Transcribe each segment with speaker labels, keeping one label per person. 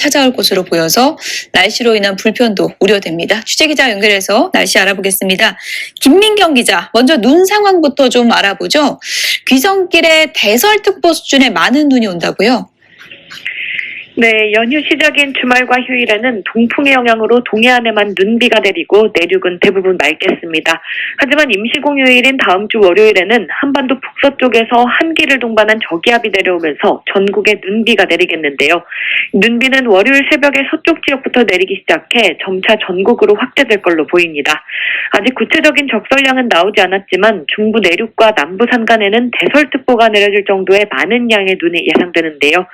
Speaker 1: 찾아올 것으로 보여서 날씨로 인한 불편도 우려됩니다. 취재기자 연결해서 날씨 알아보겠습니다. 김민경 기자, 먼저 눈 상황부터 좀 알아보죠. 귀성길에 대설특보 수준의 많은 눈이 온다고요?
Speaker 2: 네, 연휴 시작인 주말과 휴일에는 동풍의 영향으로 동해안에만 눈비가 내리고 내륙은 대부분 맑겠습니다. 하지만 임시공휴일인 다음 주 월요일에는 한반도 북서쪽에서 한기를 동반한 저기압이 내려오면서 전국에 눈비가 내리겠는데요. 눈비는 월요일 새벽에 서쪽 지역부터 내리기 시작해 점차 전국으로 확대될 걸로 보입니다. 아직 구체적인 적설량은 나오지 않았지만 중부 내륙과 남부 산간에는 대설특보가 내려질 정도의 많은 양의 눈이 예상되는데요.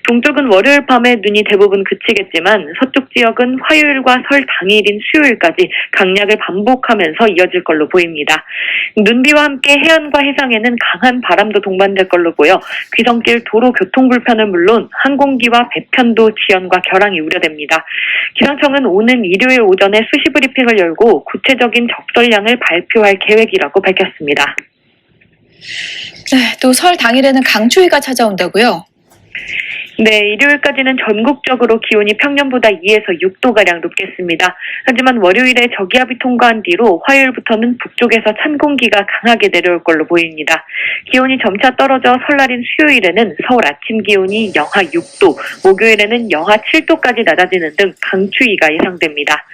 Speaker 2: 동쪽은 월요일 밤에 눈이 대부분 그치겠지만 서쪽 지역은 화요일과 설 당일인 수요일까지 강약을 반복하면서 이어질 걸로 보입니다. 눈비와 함께 해안과 해상에는 강한 바람도 동반될 걸로 보여 귀성길 도로 교통 불편은 물론 항공기와 배편도 지연과 결항이 우려됩니다. 기상청은 오는 일요일 오전에 수시 브리핑을 열고 구체적인 적설량을 발표할 계획이라고 밝혔습니다.
Speaker 1: 네, 또 설 당일에는 강추위가 찾아온다고요?
Speaker 2: 네, 일요일까지는 전국적으로 기온이 평년보다 2에서 6도가량 높겠습니다. 하지만 월요일에 저기압이 통과한 뒤로 화요일부터는 북쪽에서 찬 공기가 강하게 내려올 걸로 보입니다. 기온이 점차 떨어져 설날인 수요일에는 서울 아침 기온이 영하 6도, 목요일에는 영하 7도까지 낮아지는 등 강추위가 예상됩니다.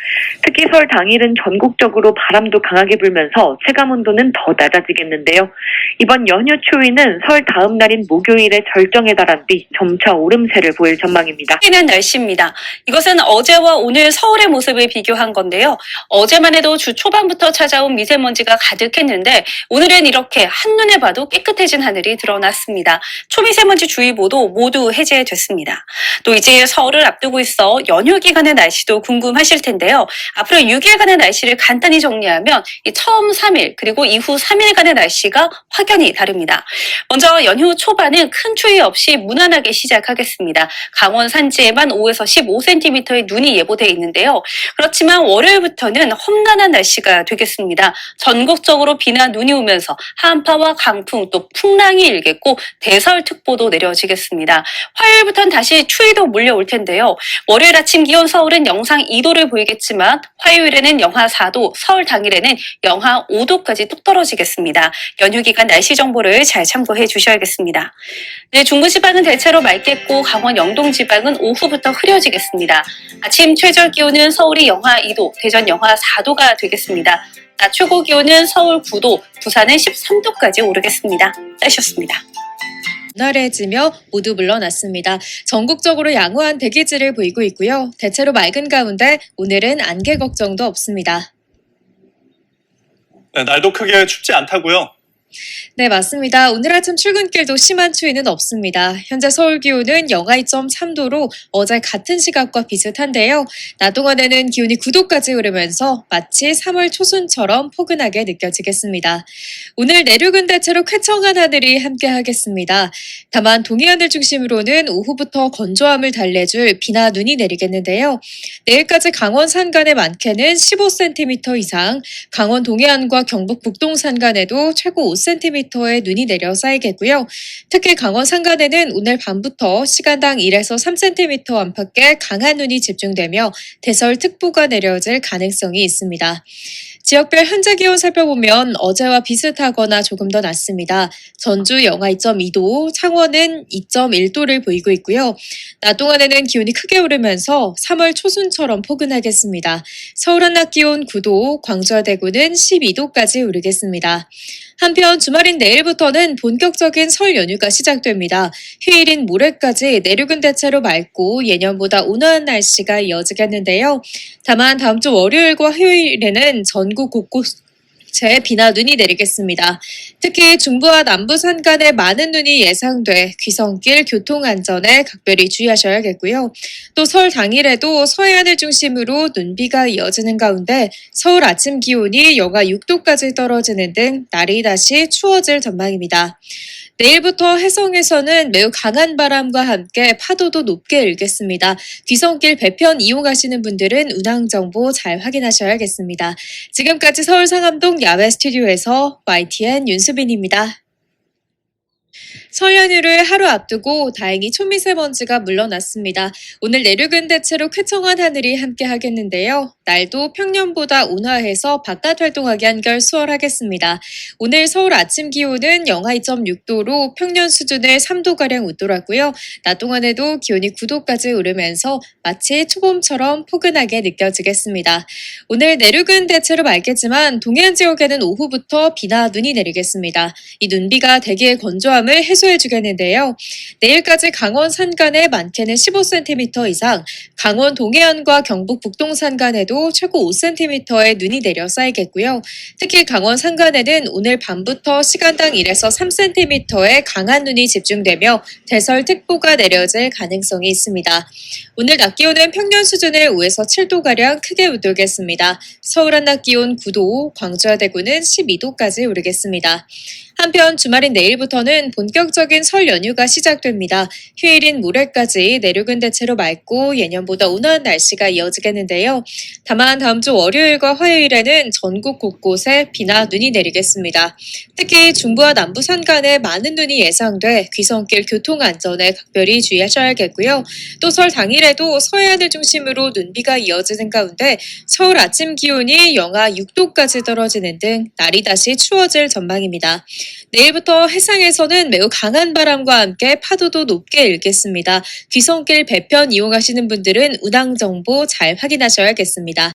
Speaker 2: 특히 설 당일은 전국적으로 바람도 강하게 불면서 체감온도는 더 낮아지겠는데요. 이번 연휴 추위는 설 다음 날인 목요일에 절정에 달한 뒤 점차 오름세를 보일 전망입니다.
Speaker 3: 는 날씨입니다. 이것은 어제와 오늘 서울의 모습을 비교한 건데요. 어제만 해도 주 초반부터 찾아온 미세먼지가 가득했는데 오늘은 이렇게 한눈에 봐도 깨끗해진 하늘이 드러났습니다. 초미세먼지 주의보도 모두 해제됐습니다. 또 이제 설을 앞두고 있어 연휴 기간의 날씨도 궁금하실 텐데요. 앞으로 6일간의 날씨를 간단히 정리하면 이 처음 3일 그리고 이후 3일간의 날씨가 확연히 다릅니다. 먼저 연휴 초반은 큰 추위 없이 무난하게 시작하겠습니다. 강원 산지에만 5에서 15cm의 눈이 예보되어 있는데요. 그렇지만 월요일부터는 험난한 날씨가 되겠습니다. 전국적으로 비나 눈이 오면서 한파와 강풍 또 풍랑이 일겠고 대설특보도 내려지겠습니다. 화요일부터는 다시 추위도 몰려올 텐데요. 월요일 아침 기온 서울은 영상 2도를 보이겠지만 화요일에는 영하 4도, 설 당일에는 영하 5도까지 뚝 떨어지겠습니다. 연휴 기간 날씨 정보를 잘 참고해 주셔야겠습니다. 네, 중부지방은 대체로 맑겠고 강원 영동 지방은 오후부터 흐려지겠습니다. 아침 최저 기온은 서울이 영하 2도, 대전 영하 4도가 되겠습니다. 낮 최고 기온은 서울 9도, 부산은 13도까지 오르겠습니다. 날씨였습니다.
Speaker 4: 원활해지며 모두 물러났습니다. 전국적으로 양호한 대기질을 보이고 있고요. 대체로 맑은 가운데 오늘은 안개 걱정도 없습니다.
Speaker 5: 네, 날도 크게 춥지 않다고요?
Speaker 4: 네, 맞습니다. 오늘 아침 출근길도 심한 추위는 없습니다. 현재 서울 기온은 영하 2.3도로 어제 같은 시각과 비슷한데요. 낮 동안에는 기온이 9도까지 오르면서 마치 3월 초순처럼 포근하게 느껴지겠습니다. 오늘 내륙은 대체로 쾌청한 하늘이 함께하겠습니다. 다만 동해안을 중심으로는 오후부터 건조함을 달래줄 비나 눈이 내리겠는데요. 내일까지 강원 산간에 많게는 15cm 이상, 강원 동해안과 경북 북동 산간에도 최고 5cm의 눈이 내려 쌓이겠고요. 특히 강원 산간에는 오늘 밤부터 시간당 1에서 3cm 안팎의 강한 눈이 집중되며 대설특보가 내려질 가능성이 있습니다. 지역별 현재 기온 살펴보면 어제와 비슷하거나 조금 더 낮습니다. 전주 영하 2.2도, 창원은 2.1도를 보이고 있고요. 낮 동안에는 기온이 크게 오르면서 3월 초순처럼 포근하겠습니다. 서울 한낮 기온 9도, 광주와 대구는 12도까지 오르겠습니다. 한편 주말인 내일부터는 본격적인 설 연휴가 시작됩니다. 휴일인 모레까지 내륙은 대체로 맑고 예년보다 온화한 날씨가 이어지겠는데요. 다만 다음 주 월요일과 화요일에는 전국 곳곳에 비나 눈이 내리겠습니다. 특히 중부와 남부 산간에 많은 눈이 예상돼 귀성길 교통 안전에 각별히 주의하셔야겠고요. 또 설 당일에도 서해안을 중심으로 눈비가 이어지는 가운데 서울 아침 기온이 영하 6도까지 떨어지는 등 날이 다시 추워질 전망입니다. 내일부터 해성에서는 매우 강한 바람과 함께 파도도 높게 일겠습니다. 귀성길 배편 이용하시는 분들은 운항 정보 잘 확인하셔야겠습니다. 지금까지 서울 상암동 야외 스튜디오에서 YTN 윤수빈입니다. 설 연휴를 하루 앞두고 다행히 초미세먼지가 물러났습니다. 오늘 내륙은 대체로 쾌청한 하늘이 함께 하겠는데요. 날도 평년보다 온화해서 바깥 활동하기 한결 수월하겠습니다. 오늘 서울 아침 기온은 영하 2.6도로 평년 수준을 3도가량 웃돌았고요. 낮 동안에도 기온이 9도까지 오르면서 마치 초봄처럼 포근하게 느껴지겠습니다. 오늘 내륙은 대체로 맑겠지만 동해안 지역에는 오후부터 비나 눈이 내리겠습니다. 이 눈비가 대기의 건조함을 해소해주겠는데요. 내일까지 강원 산간에 많게는 15cm 이상, 강원 동해안과 경북 북동 산간에도 최고 5cm의 눈이 내려 쌓이겠고요. 특히 강원 산간에는 오늘 밤부터 시간당 1에서 3cm의 강한 눈이 집중되며 대설특보가 내려질 가능성이 있습니다. 오늘 낮 기온은 평년 수준의 5에서 7도가량 크게 웃돌겠습니다. 서울 한낮 기온 9도, 광주와 대구는 12도까지 오르겠습니다. 한편 주말인 내일부터는 본격적인 설 연휴가 시작됩니다. 휴일인 모레까지 내륙은 대체로 맑고 예년보다 온화한 날씨가 이어지겠는데요. 다만 다음 주 월요일과 화요일에는 전국 곳곳에 비나 눈이 내리겠습니다. 특히 중부와 남부 산간에 많은 눈이 예상돼 귀성길 교통 안전에 각별히 주의하셔야겠고요. 또 설 당일에도 서해안을 중심으로 눈비가 이어지는 가운데 서울 아침 기온이 영하 6도까지 떨어지는 등 날이 다시 추워질 전망입니다. 내일부터 해상에서는 매우 강한 바람과 함께 파도도 높게 일겠습니다. 귀성길 배편 이용하시는 분들은 운항 정보 잘 확인하셔야겠습니다.